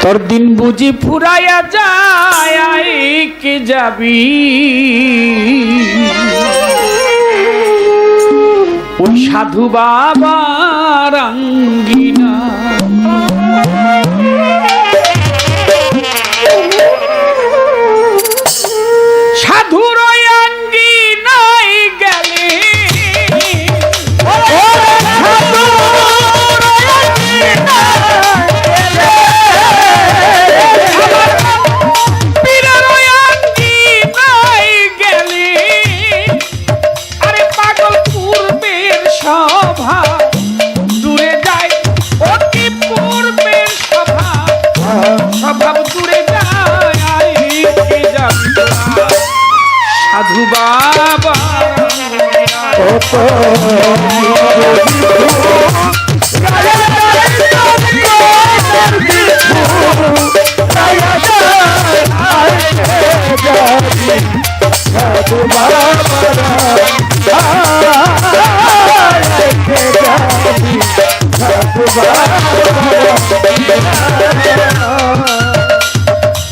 তোর দিন বুঝি ফুরাইয়া যায় কে যাবি ওই সাধু বাবার আঙ্গিনা সাধুর আঙ্গিনায় গেলে সাধু বাবা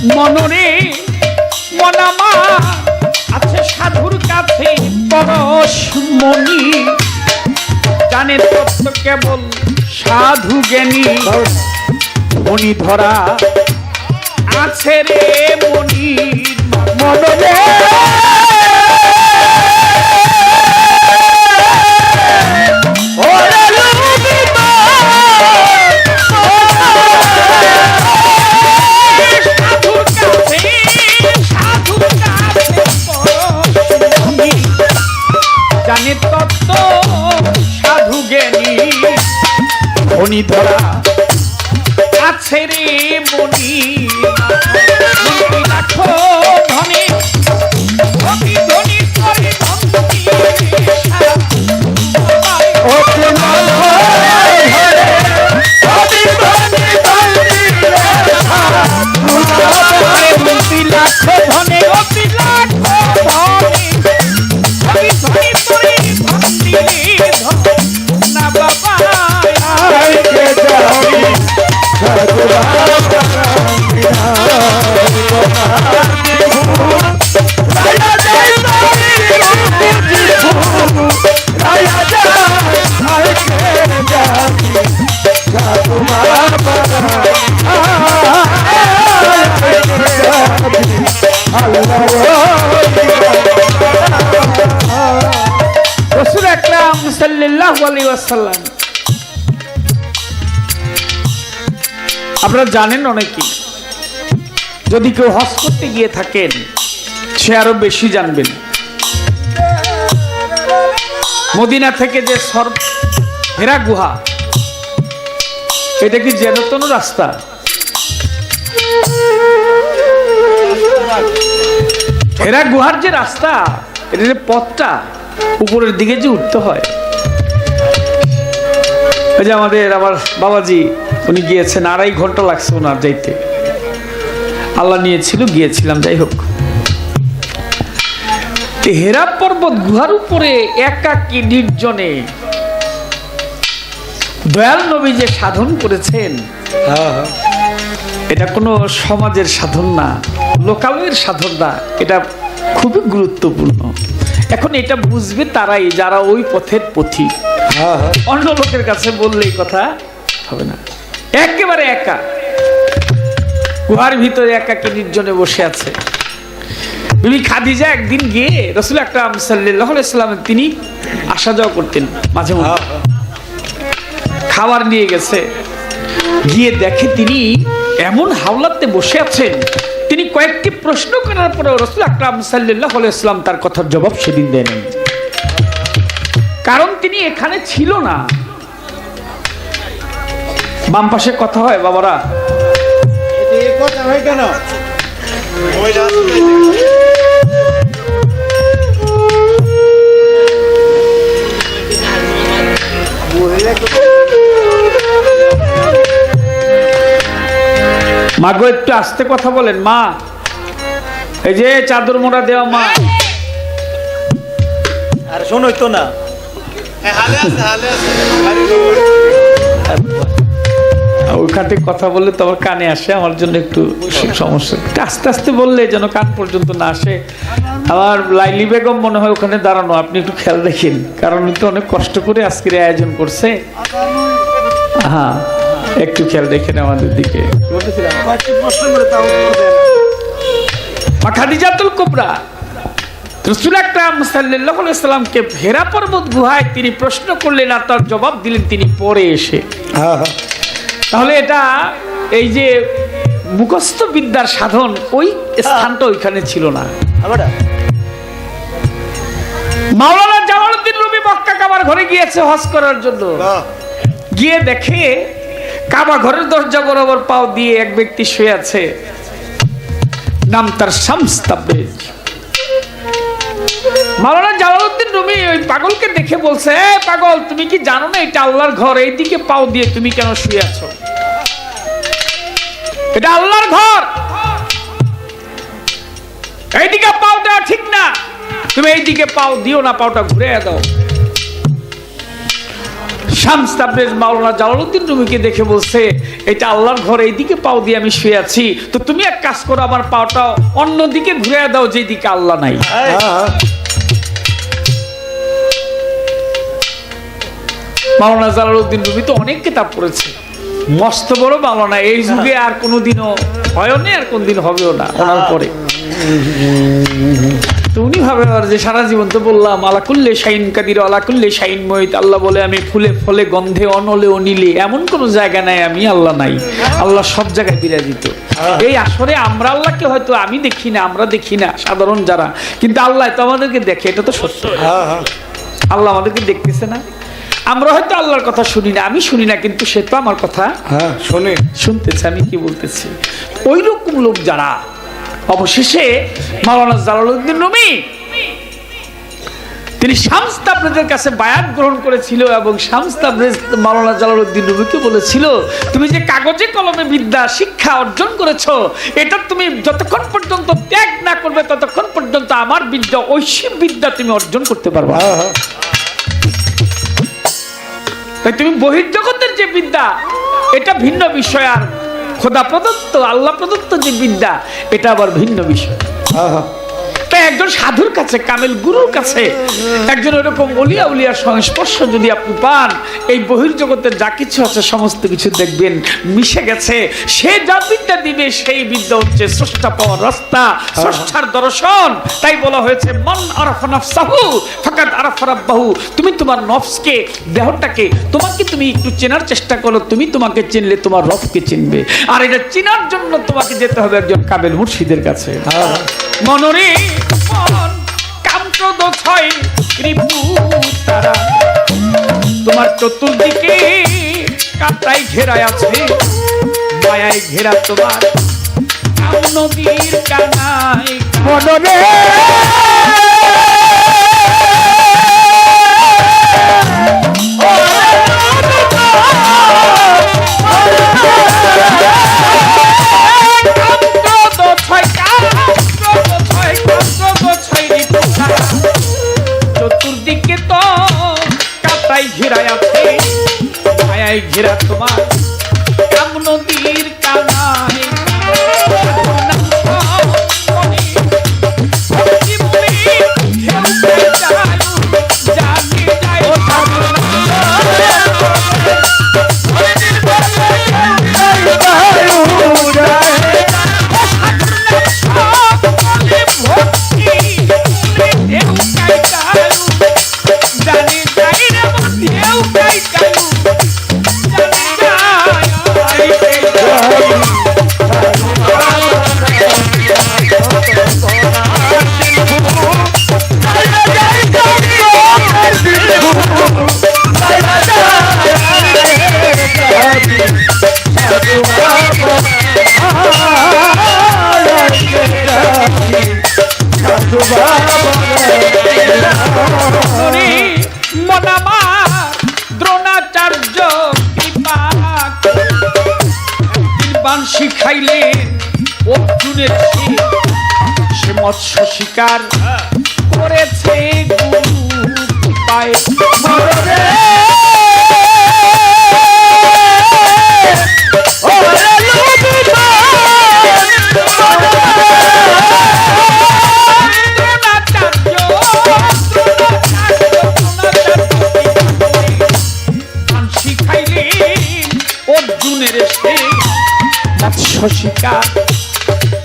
মনরে মনামা আছে সাধুর কাছে পরশমণি জানে তত্ত্ব কেবল সাধু জ্ঞানী মণি ধরা আছে রে মণি মনরে জানে তত্ত্ব সাধু জ্ঞানী মণি ধরা আছে রে মণি রাখো ধনে ধনী ধনী করে ধনে রাসূল আকরাম সাল্লাল্লাহু আলাইহি ওয়াসাল্লাম আপনারা জানেন অনেকেই যদি কেউ হজ করতে গিয়ে থাকেন সে আরো বেশি জানবেন মদিনা থেকে যে হেরা গুহা এটা কি যেনতন রাস্তা হেরা গুহার যে রাস্তা এটা যে পথটা উপরের দিকে যে উঠতে হয় ওই যে আমার বাবাজি উনি গিয়েছেন 2.5 ঘন্টা লাগছে ওনার যাইতে আল্লাহ নিয়েছিল গিয়েছিলাম যাই হোক হেরা পর্বত গুহার উপরে একাকী নির্জনে দয়াল নবী যে সাধন করেছেন এটা কোনো সমাজের সাধন না লোকালের সাধন না এটা খুবই গুরুত্বপূর্ণ এখন এটা বুঝবে তারাই যারা ওই পথের পথিক অন্য লোকের কাছে বললে এই কথা হবে না একেবারে একা গুহার ভিতরে একাকী নির্জনে বসে আছে বিবি খাদিজা একদিন গিয়ে রাসূল আকরাম সাল্লাল্লাহু আলাইহি ওয়াসাল্লাম তিনি আসা যাওয়া করতেন মাঝে মাঝে খাবার নিয়ে গেছে গিয়ে দেখে তিনি এমন হাওলাতে বসে আছেন তিনি কয়েকটি প্রশ্ন করার পরে রাসূল আকরাম সাল্লাল্লাহু আলাইহি ওয়াসাল্লাম তার কথার জবাব সেদিন দেন কারণ তিনি এখানে ছিল না বাম পাশে কথা হয় বাবারা এই কথা হয় কেন মা গো একটু আস্তে কথা বলেন মা এই যে চাদর মোড়া দেওয়া মা আর শোনোই তো না হালে আছে ওইখান থেকে কথা বললে তো আমার কানে আসে, আমার জন্য একটু সমস্যা। একটু আস্তে আস্তে বললে যেন কান পর্যন্ত না আসে। আমার লাইলি বেগম মনে হয় ওখানে দাঁড়ানো, আপনি একটু খেয়াল দেখেন, কারণ উনি তো অনেক কষ্ট করে আজকের আয়োজন করছে। হ্যাঁ, একটু খেয়াল দেখেন আমাদের দিকে। খাদিজাতুল কুবরা রাসূল আকরাম সাল্লাল্লাহু আলাইহি সাল্লামকে হেরা পর্বত গুহায় তিনি প্রশ্ন করলেন আর তার জবাব দিলেন তিনি পরে এসে। তাহলে এটা এই যে মুখস্থ বিদ্যার সাধন, ওই স্থানটা ওইখানে ছিল না। মাওলানা জালালউদ্দিন রুমি মক্কা কাবার ঘরে গিয়েছে হজ করার জন্য। গিয়ে দেখে কাবা ঘরের দরজা বরাবর পাও দিয়ে এক ব্যক্তি শুয়ে আছে, নাম তার শামস তাবরেজ। মাওলানা জালালউদ্দিন রুমি ওই পাগলকে দেখে বলছে, পাগল তুমি কি জানো না এটা আল্লাহর ঘর, এইদিকে পাও দিয়ে তুমি কেন শুয়ে আছো? এটা আল্লাহর ঘর, এইদিকে পাও দেওয়া ঠিক না, তুমি এইদিকে পাও দিও না, পাওটা ঘুরে দাও। শামস তাবরেজ মাওলানা জালালউদ্দিন রুমিকে দেখে বলছে, এটা আল্লাহর ঘর, এইদিকে পাও দিয়ে আমি শুয়ে আছি, তো তুমি এক কাজ করো, আমার পাওটা অন্যদিকে ঘুরে দাও যেদিকে আল্লাহ নাই। মাওলানা জালালউদ্দিন রুমি তো অনেক কিতাব পড়েছে, মস্ত বড় মাওলানা, এই যুগে আর কোনোদিনও হয়নি, আর কোনদিন হবেও না ওনার পরে। তো উনি ভাবে যে সারা জীবন তো বললাম আলাকুল্লে শাইন কাদির আলাকুল্লে শাইন মহিত, আল্লাহ বলে আমি ফুলে ফলে গন্ধে অনলে অনিলে, এমন কোন জায়গা নাই আমি আল্লাহ নাই, আল্লাহ সব জায়গায় বিরাজিত। এই আসরে আমরা আল্লাহকে হয়তো আমি দেখি না, আমরা দেখি না সাধারণ যারা, কিন্তু আল্লাহ তো আমাদেরকে দেখে, এটা তো সত্য। আল্লাহ আমাদেরকে দেখতেছে না, আমরা হয়তো আল্লাহর কথা শুনি না, আমি শুনি না, কিন্তু সে তো আমার কথা শুনতেছে, আমি কি বলতেছি। ওই রকম লোক যারা, অবশেষে মাওলানা জালালউদ্দিন রুমি তিনি শামস তাবরেজের কাছে বায়াত গ্রহণ করেছিল, এবং শামস তাবরেজ মাওলানা জালালউদ্দিন রুমিকে বলেছিল, তুমি যে কাগজে কলমে বিদ্যা শিক্ষা অর্জন করেছো, এটা তুমি যতক্ষণ পর্যন্ত ত্যাগ না করবে ততক্ষণ পর্যন্ত আমার বিদ্যা, ঐশী বিদ্যা তুমি অর্জন করতে পারবে। তাই তুমি বহির্জগতের যে বিদ্যা এটা ভিন্ন বিষয়, আর খোদা প্রদত্ত আল্লাহ প্রদত্ত যে বিদ্যা এটা আবার ভিন্ন বিষয়। তাই একজন সাধুর কাছে, কামেল গুরুর কাছে, একজন এরকম অলিয়া উলিয়ার সংস্পর্শ যদি আপনি পান, এই বহির্জগতের যা কিছু আছে সমস্ত কিছু দেখবেন মিশে গেছে। সে যা বিদ্যা দিবে সেই বিদ্যা হচ্ছে স্রষ্টা পাওয়ার রাস্তা, স্রষ্টার দর্শন। তাই বলা হয়েছে মন আরাফা নাফসাহু ফাকাদ আরাফা রাব্বাহু। তুমি তোমার নফসকে, দেহটাকে, তোমাকে তুমি একটু চেনার চেষ্টা করো, তুমি তোমাকে চিনলে তোমার রবকে চিনবে। আর এটা চেনার জন্য তোমাকে যেতে হবে একজন কামেল মুর্শিদের কাছে। মনরে মন কামক্রোধ ছয় রিপু তারা, তোমার চতুর্দিকে কাঁটায় ঘেরায় আছে, মায়ায় ঘেরা তোমার কাম নদীর কানায়। মনরে চতুর্দিকে তো কাটাই ঘেরায় আছে, মায়ায় ঘেরা তোমার কাম নদীর কানায়। দ্রোণাচার্য কৃপা শিখাইলেন অর্জুনের, সে মৎস্য শিকার করেছে গুরু পায়। ফাগুনের সে মৎস্য শিকার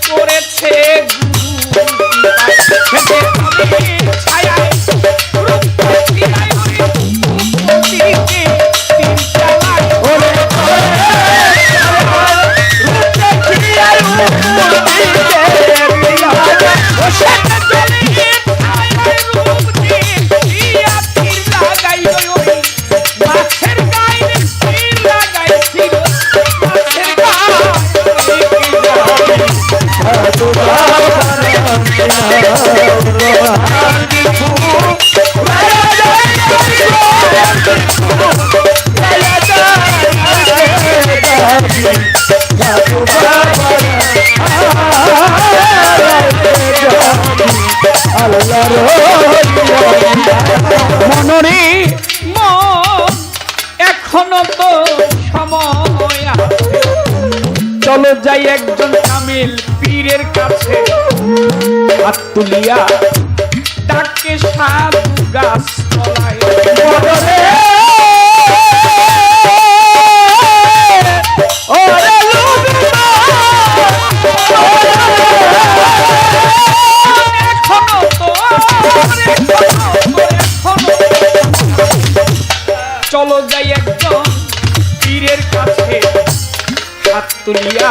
করেছে ছায়ায় মনরে মন এখনো তো সময় আছে, চলো যাই একজন কামিল পীরের কাছে। হাত তুলিয়া ডাকে সাধু গাছ তলায়, চলো যাই একজন পীরের কাছে। হাত তুলিয়া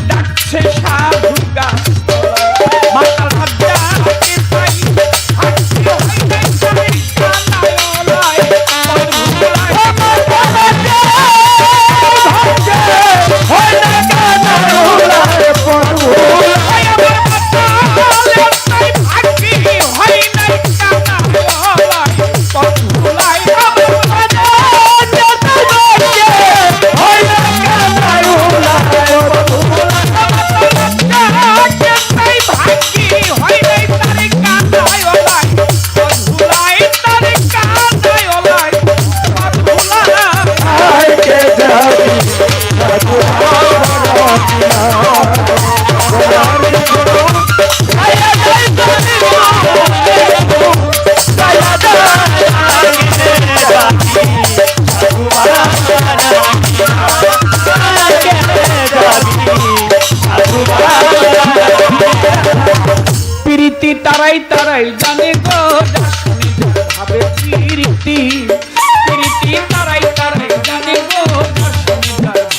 ডাকছে সাধু গাছ মাতার হাত ডাকে পাই, হাঁটতে হয় নাই তাদের কানায় ওলায়, প্রীতি তারাই তারাই জানে গো ভাবে প্রীতি, প্রীতি তারাই তারাই জানে গো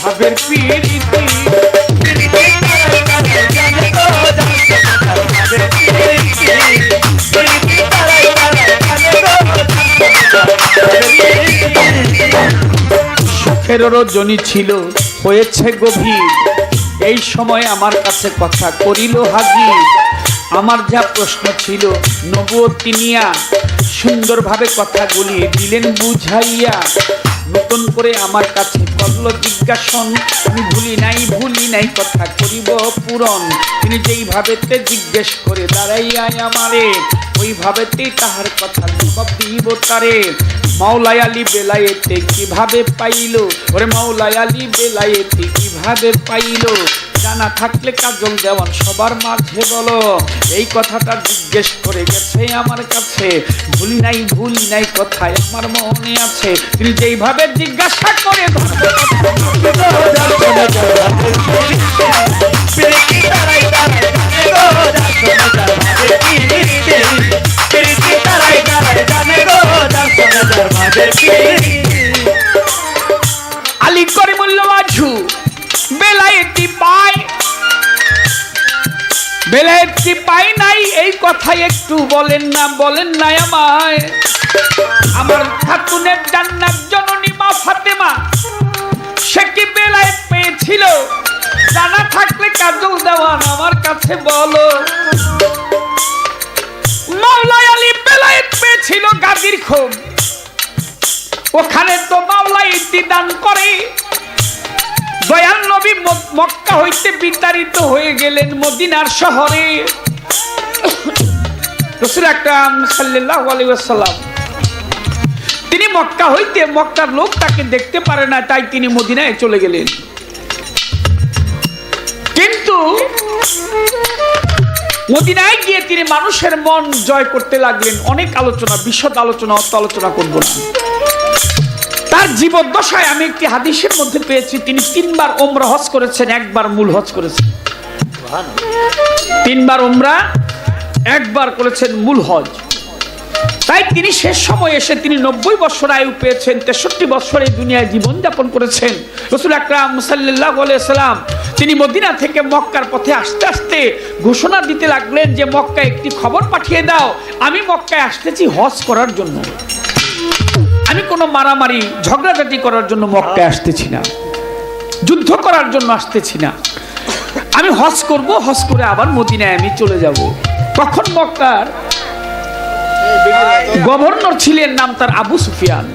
ভাবের প্রীতি, সুখের রজনী ছিল হয়েছে গভীর, এই সময় আমার কাছে কথা করিল হাজির। আমার যা প্রশ্ন ছিল নবুয়ত নিয়া সুন্দরভাবে কথাগুলি দিলেন বুঝাইয়া। নতুন করে আমার কাছে করল জিজ্ঞাসন, আমি ভুলি নাই কথা করিব পূরণ। তিনি যেইভাবেতে জিজ্ঞেস করে দাঁড়াইয়াই আমারে, ওইভাবেতেই তাহার কথা জবাব দিব তারে। মাওলাই আলী বেলায়েতে কিভাবে পাইল, ওরে মাওলাই আলী বেলায়েতে কিভাবে পাইল, জানা থাকলে কাজল দেওয়ান সবার মাঝে বলো। এই কথাটা জিজ্ঞেস করে গেছে আমার কাছে, ভুলি নাই কথায় আমার মনে আছে। তিনি যেইভাবে জিজ্ঞাসা করে আলী করিমুল্লাহ ওয়াজহু বেলায়েতি পাই নাই, এই কথা একটু বলেন না আমায়। আমার খাতুনের জান্নাত জননী মা ফাতেমা সে কি বেলায়েত পেয়েছিল, জানা থাকলে কাজল দেওয়ান আমার কাছে বলো। মাওলাই আলী বেলায়েত পেয়েছিল গাজীর খোম, ওখানে তো মাওলাই দান করে। দয়াল নবী মক্কা হইতে বিতাড়িত হয়ে গেলেন মদিনার শহরে। রাসূল আকরাম সাল্লাল্লাহু আলাইহি ওয়াসাল্লাম তিনি মক্কা হইতে, মক্কার লোক তাকে দেখতে পারে না, তাই তিনি মদিনায় চলে গেলেন। কিন্তু মদিনায় গিয়ে তিনি মানুষের মন জয় করতে লাগলেন। অনেক আলোচনা, বিশদ আলোচনা, অত আলোচনা করব না। তার জীবদ্দশায় আমি একটি হাদিসের মধ্যে পেয়েছি তিনি 3 বার উমরা হজ করেছেন, 1 বার মূল হজ করেছেন। 3 বার উমরা, 1 বার করেছেন মূল হজ। তাই তিনি শেষ সময় এসে তিনি 90 বছর আয়ু পেয়েছেন, 63 বছর এই দুনিয়ায় জীবন যাপন করেছেন। রাসূল আকরাম সাল্লাল্লাহু আলাইহি সাল্লাম তিনি মদিনা থেকে মক্কার পথে আসতে আসতে ঘোষণা দিতে লাগলেন যে মক্কায় একটি খবর পাঠিয়ে দাও, আমি মক্কায় আসতেছি হজ করার জন্য। আমি কোনো মারামারি ঝগড়াঝাটি করার জন্য মক্কায় আসতেছি না, যুদ্ধ করার জন্য আসতেছি না, আমি হজ করব, হজ করে আবার মদিনায় আমি চলে যাব। তখন মক্কার গভর্নর ছিলেন, নাম তার আবু সুফিয়ান।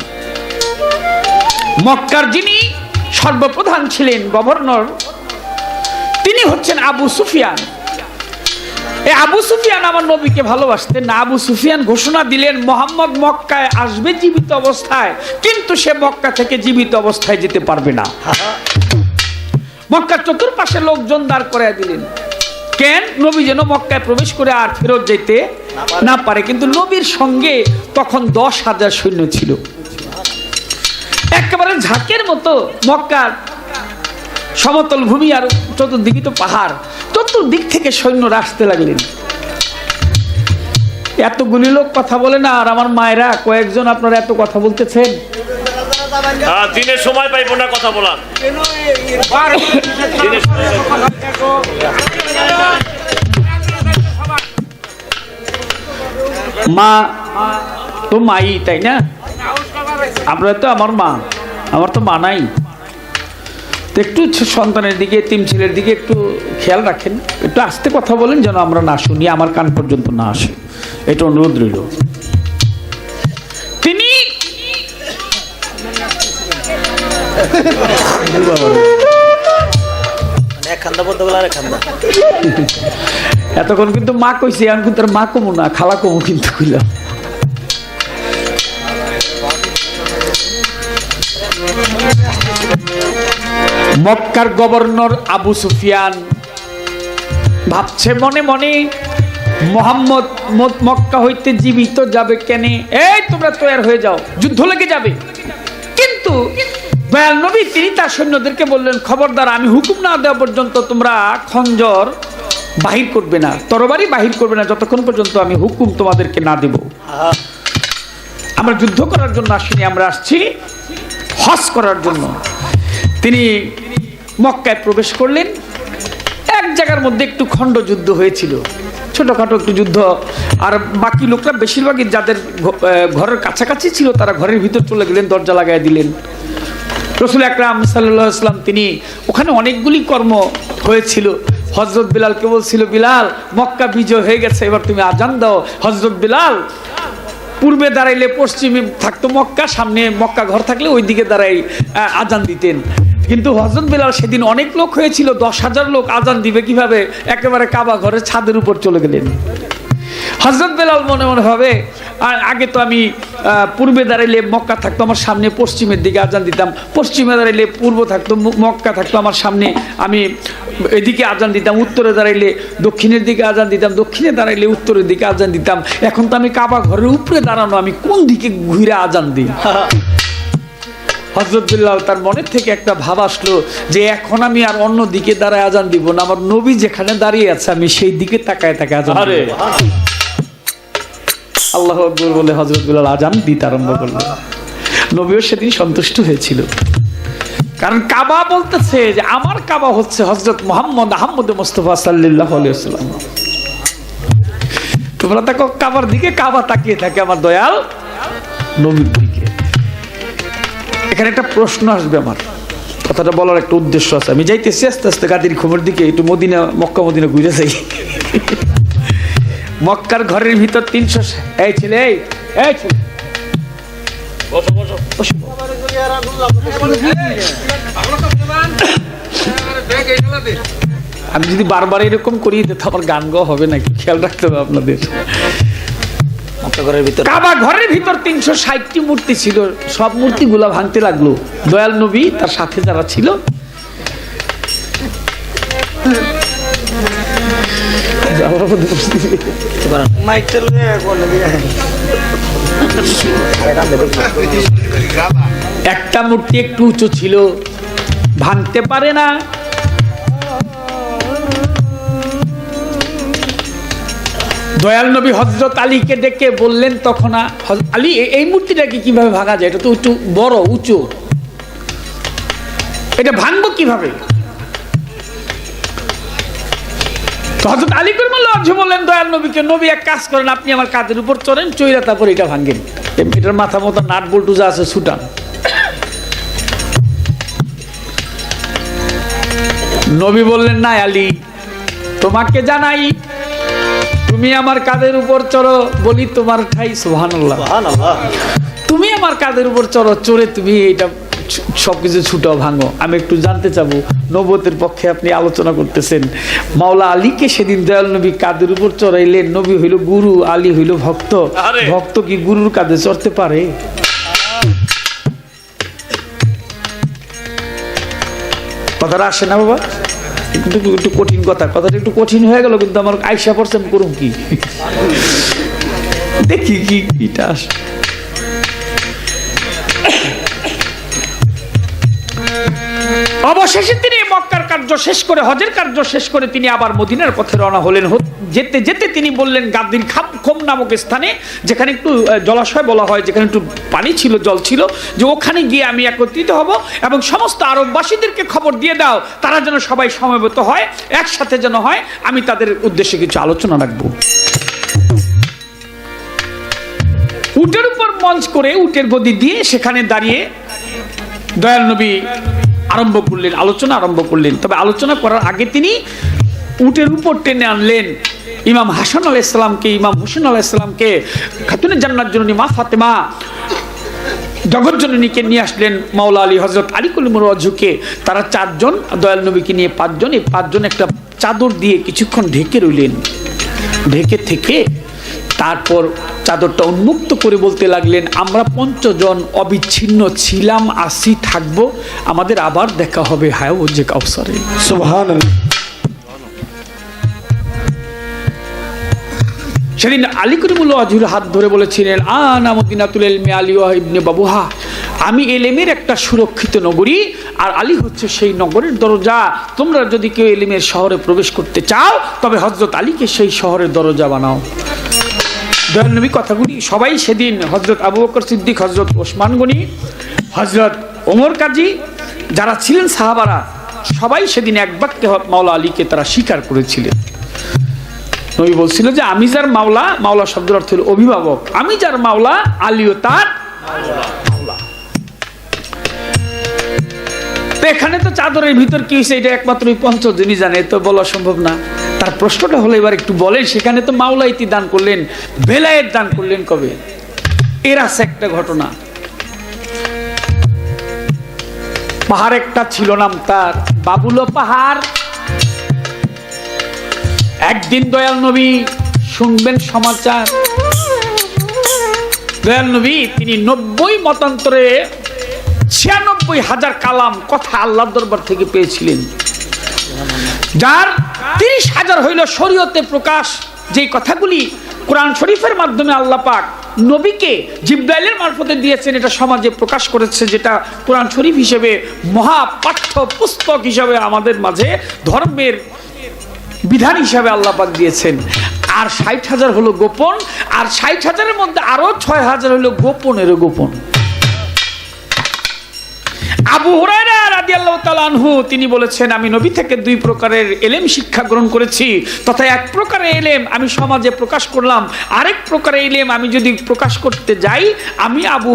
মক্কার যিনি সর্বপ্রধান ছিলেন গভর্নর, তিনি হচ্ছেন আবু সুফিয়ান। এই আবু সুফিয়ান আমার নবীকে ভালোবাসতেন না। আবু সুফিয়ান ঘোষণা দিলেন মুহাম্মদ মক্কায় আসবে জীবিত অবস্থায়, কিন্তু সে মক্কা থেকে জীবিত অবস্থায় যেতে পারবে না। মক্কার চতুর্পাশে লোকজন দাঁড় করায় দিলেন, কেন? নবী যেন মক্কায় প্রবেশ করে আর ফেরত যেতে না পারে। কিন্তু নবীর সঙ্গে তখন 10,000 সৈন্য ছিল, একেবারে ঝাঁকের মতো। মক্কার সমতল ভূমি আর চতুর্দিকে তো পাহাড়, চতুর্দিক থেকে সৈন্যরা আসতে লাগলেন। এতগুলি লোক কথা বলে না, আর আমার মায়েরা কয়েকজন আপনারা এত কথা বলতেছেন। দিনের সময় পাইব না কথা বলার। মা তো মাই, তাই না? আপনারা তো আমার মা, আমার তো মা নাই। একটু সন্তানের দিকে, এতিম ছেলের দিকে একটু খেয়াল রাখেন, একটু আস্তে কথা বলেন যেন আমরা না শুনি, আমার কান পর্যন্ত না আসে, এটা অনুরোধ রইল। তিনি এতক্ষণ কিন্তু মা কইছে, আমি কিন্তু মা কমু না, খালা কমু কিন্তু কইলাম। মক্কার গভর্নর আবু সুফিয়ান ভাবছে মনে মনে, মুহাম্মদ মক্কা হইতে জীবিত যাবে কেনে? এই তোমরা তৈরি হয়ে যাও, যুদ্ধ লেগে যাবে। কিন্তু দয়াল নবী তিনি তার সৈন্যদেরকে বললেন, খবরদার, আমি হুকুম না দেওয়া পর্যন্ত তোমরা খঞ্জর বাহির করবে না, তরবারি বাহির করবে না, যতক্ষণ পর্যন্ত আমি হুকুম তোমাদেরকে না দেব। আমরা যুদ্ধ করার জন্য আসিনি, আমরা আসছি হজ করার জন্য। তিনি মক্কায় প্রবেশ করলেন। এক জায়গার মধ্যে একটু খণ্ড যুদ্ধ হয়েছিল, ছোটখাটো একটু যুদ্ধ। আর বাকি লোকরা বেশিরভাগই যাদের ঘরের কাছাকাছি ছিল তারা ঘরের ভিতর চলে গেলেন, দরজা লাগাই দিলেন। রাসূল আকরাম সাল্লাল্লাহু আলাইহি ওয়াসাল্লাম তিনি ওখানে অনেকগুলি কর্ম হয়েছিল। হযরত বিলালকে বলছিল, বিলাল মক্কা বিজয় হয়ে গেছে, এবার তুমি আজান দাও। হযরত বিলাল পূর্বে দাঁড়াইলে পশ্চিমে থাকতো মক্কা, সামনে মক্কা ঘর থাকলে ওই দিকে দাঁড়াই আজান দিতেন। কিন্তু হযরত বিলাল সেদিন অনেক লোক হয়েছিল, 10,000 লোক, আজান দিবে কিভাবে? একেবারে কাবা ঘরের ছাদের উপর চলে গেলেন। হযরত বিলাল মনে মনে ভাবে, আগে তো আমি পূর্বে দাঁড়াইলে মক্কা থাকতো আমার সামনে, পশ্চিমের দিকে আজান দিতাম, পশ্চিমে দাঁড়াইলে পূর্ব থাকতো, মক্কা থাকতো আমার সামনে, আমি এদিকে আজান দিতাম, উত্তরে দাঁড়াইলে দক্ষিণের দিকে আজান দিতাম, দক্ষিণে দাঁড়াইলে উত্তরের দিকে আজান দিতাম। এখন তো আমি কাবা ঘরের উপরে দাঁড়ানো, আমি কোন দিকে ঘুরে আজান দিই? হযরত বিলাল তার মনের থেকে একটা ভাব আসলো যে এখন আমি আর অন্য দিকে দাঁড়ায় আজান দিব না, আমার নবী যেখানে দাঁড়িয়ে আছে আমি সেই দিকে তাকায় তাকায় আজান দিব। আল্লাহু আকবার বলে হযরত বিলাল আজান দিতে আরম্ভ করলেন। নবীও সেদিন সন্তুষ্ট হয়েছিল, কারণ কাবা বলতেছে যে আমার কাবা হচ্ছে হযরত মুহাম্মদ আহমদ মুস্তাফা সাল্লাল্লাহু আলাইহি ওয়াসাল্লাম। তোমরা দেখো কাবার দিকে, কাবা তাকিয়ে থাকে আমার দয়াল নবীর দিকে। এখানে একটা প্রশ্ন আসবে, আমার কথাটা বলার একটা উদ্দেশ্য আছে। আমি যাইতেছি আস্তে আস্তে গাদির খবর দিকে, একটু মদিনা, মক্কা মদিনা ঘুরে যাই। মক্কার ঘরের ভিতর 300, এই ছেলে, এই ছেলে, আমি যদি বারবার এরকম করি তো আমার গান গাওয়া হবে নাকি, খেয়াল রাখতে হবে আপনাদের। কাবা ঘরের ভিতর 360টি মূর্তি ছিল, সব মূর্তিগুলা ভাঙতে লাগলো। দয়াল নবী তার সাথে যারা ছিল, একটা মূর্তি একটু উঁচু ছিল, ভাঙতে পারে না। দয়াল নবী হযরত আলীকে ডেকে বললেন তখন, আলী এই মূর্তিটাকে কিভাবে ভাঙা যায়? এটা তো একটু বড় উঁচু, এটা ভাঙবো কিভাবে? হযরত আলী কারামাল্লাহু ওয়াজহু বললেন দয়াল নবীকে, নবী এক কাজ করেন, আপনি আমার কাঁধের উপর চড়েন, চইরা তারপর এটা ভাঙেন, এটার মাথা মতো নাট বল্টু যা আছে ছুটান। নবী বললেন, না আলী, তোমাকে জানাই, তুমি আমার কাঁধের উপর চড়ো, বলি তোমার ঠাই। সুবহানাল্লাহ, সুবহানাল্লাহ। তুমি আমার কাঁধের উপর চড়ো, চড়ে তুমি এটা সবকিছু ছুটাও, ভাঙো। আমি একটু জানতে চাবো, নবুয়তের পক্ষে আপনি আলোচনা করতেছেন, মাওলা আলীকে সেদিন দয়াল নবী কাঁধের উপর চড়াইলেন, নবী হইল গুরু, আলী হইল ভক্ত, আরে। ভক্ত কি গুরুর কাঁধে চড়তে পারে? কথাটা আসে না বাবা? একটু কঠিন কথা, কথাটা একটু কঠিন হয়ে গেল, কিন্তু আমার আইসা পড়ছে, আমি করুম কি? দেখি কি এটা আসে। অবশেষে তিনি মক্কার কার্য শেষ করে, হজের কার্য শেষ করে তিনি আবার মদিনার পথে রওনা হলেন। যেতে যেতে তিনি বললেন গাদির খোম নামক স্থানে, যেখানে একটু জলাশয় বলা হয়, যেখানে একটু পানি ছিল, জল ছিল, যে ওখানে গিয়ে আমি একত্রিত হব এবং সমস্ত আরববাসীদেরকে খবর দিয়ে দাও, তারা যেন সবাই সমবেত হয়, একসাথে যেন হয়, আমি তাদের উদ্দেশ্যে কিছু আলোচনা রাখবো। উটের উপর মঞ্চ করে, উটের গদি দিয়ে সেখানে দাঁড়িয়ে দয়াল নবী আরম্ভ করলেন, আলোচনা আরম্ভ করলেন। তবে আলোচনা করার আগে তিনি উটের উপর টেনে আনলেন ইমাম হাসান আলাইহিস সালামকে, ইমাম হোসেন আলাইহিস সালামকে, খাতুনে জান্নাত জননী মা ফাতেমা জগৎজননীকে নিয়ে আসলেন, মাওলা আলী হযরত আলী কারামাল্লাহু ওয়াজহুকে। তারা চারজন, দয়াল নবীকে নিয়ে পাঁচজন, এই পাঁচজন একটা চাদর দিয়ে কিছুক্ষণ ঢেকে রইলেন। ঢেকে থেকে তারপর চাদরটা উন্মুক্ত করে বলতে লাগলেন, আমরা 5 জন অবিচ্ছিন্ন ছিলাম, আসি, থাকবো, আমাদের আবার দেখা হবে হাউজে কাউসারে। সুবহানাল্লাহ। সেদিন আলী কারামাল্লাহু ওয়াজহুর হাত ধরে বলেছিলেন, আনা মদিনাতুল ইলমি আলী ওয়া ইবনে বাবুহা, আমি এলেমের একটা সুরক্ষিত নগরী, আর আলী হচ্ছে সেই নগরের দরজা। তোমরা যদি কেউ এলেমের শহরে প্রবেশ করতে চাও, তবে হযরত আলীকে সেই শহরের দরজা বানাও। দয়াল নবী কথাগুলি সবাই সেদিন, হযরত আবু বকর সিদ্দিক, হযরত ওসমান গনি, হযরত ওমর কাজী, যারা ছিলেন সাহাবারা, সবাই সেদিন এক বাক্যে মাওলা আলীকে তারা স্বীকার করেছিলেন। নবী বলছিল যে আমি যার মাওলা, মাওলা শব্দের অর্থ হল অভিভাবক, আমি যার মাওলা, আলীও তার মাওলা। তো এখানে তো চাদরের ভিতর কি হয়েছে এটা একমাত্র 5 জনই জানে, তো বলা সম্ভব না। তার প্রশ্নটা হলো, এবার একটু বলেন, সেখানে তো মাওলাইতি দান করলেন, বেলায়েত দান করলেন কবে? এর আছে একটা ঘটনা। পাহাড় একটা ছিল, নাম তার বাবুল পাহাড়। একদিন দয়াল নবী শুনবেন সমাচার, দয়াল নবী তিনি 90 মতান্তরে 96,000 কালাম কথা আল্লাহর দরবার থেকে পেয়েছিলেন, যার 30,000 হইল শরীয়তে প্রকাশ, যে কথাগুলি কোরআন শরীফের মাধ্যমে আল্লাহ পাক নবীকে জিবরাইলের মারফতে দিয়েছেন, এটা সমাজে প্রকাশ করেছে, যেটা কোরআন শরীফ হিসেবে মহা পাঠ্য পুস্তক হিসেবে আমাদের মাঝে ধর্মের বিধান হিসাবে আল্লাহ পাক দিয়েছেন। আর 60,000 হলো গোপন, আর 60,000-এর মধ্যে আরো 6,000 হলো গোপনেরও গোপন। আবু হুরায়রা রাদিয়াল্লাহু তাআলা আনহু তিনি বলেছেন, আমি নবী থেকে 2 প্রকারের ইলম শিক্ষা গ্রহণ করেছি, তথা এক প্রকারের ইলম আমি সমাজে প্রকাশ করলাম, আরেক প্রকারের ইলম আমি যদি প্রকাশ করতে যাই, আমি আবু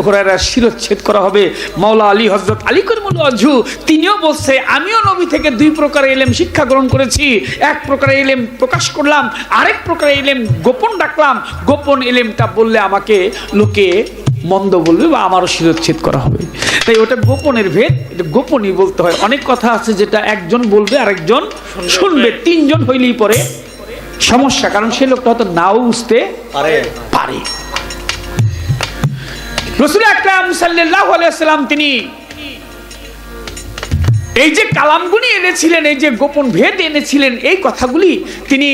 হুরায়রার শিরচ্ছেদ করা হবে। মাওলা আলী হযরত আলী কারামাল্লাহু ওয়াজহু তিনিও বলছে, আমিও নবী থেকে 2 প্রকারের ইলম শিক্ষা গ্রহণ করেছি, এক প্রকারের ইলম প্রকাশ করলাম, আরেক প্রকারের ইলম গোপন রাখলাম। গোপন ইলমটা বললে আমাকে লোকে মন্দ বলবে বা আমারও শিরচ্ছেদ করা হবে, তাই ওটা গোপনের ভেদ, এটা গোপনই বলতে হয়। অনেক কথা আছে যেটা একজন বলবে আরেকজন শুনবে, 3 জন হইলেই পরে সমস্যা, কারণ সেই লোকটা হয়তো নাও বুঝতে পারে। রাসূল আকরাম সাল্লাল্লাহু আলাইহি ওয়াসাল্লাম তিনি এই যে কালামগুলি এনেছিলেন, এই যে গোপন ভেদ এনেছিলেন, এই কথাগুলি তিনি